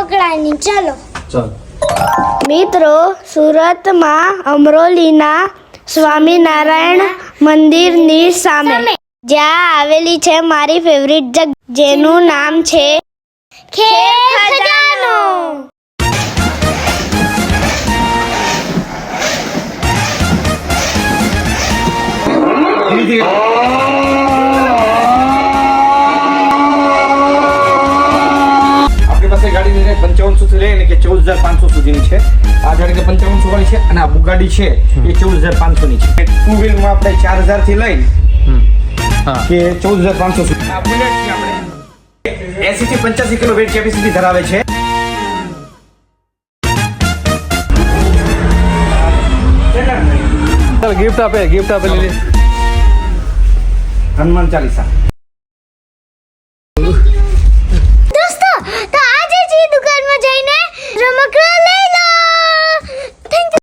રમકડાની. ચાલો ચાલ. મિત્રો, સુરતમાં અમરોલીના સ્વામિનારાયણ મંદિરની સામે જ્યાં આવેલી છે મારી ફેવરિટ જગ્યા, જેનું નામ છે ખેર ખજાનો. આપણી પાસે ગાડીની રેટ 5500 થી લઈને કે 14500 સુધીની છે. આ ગાડી કે 5500 વાળી છે અને આ બુગાડી છે એ 14500 ની છે. ટુ વ્હીલમાં આપણે 4000 થી લઈને કે 14500 સુધી. આ બુલેટ છે આપણે 80 થી 85 કિલો વેટ કેપેસિટી ધરાવે છે. गिफ्ट आपे ले હનુમાન ચાલીસા.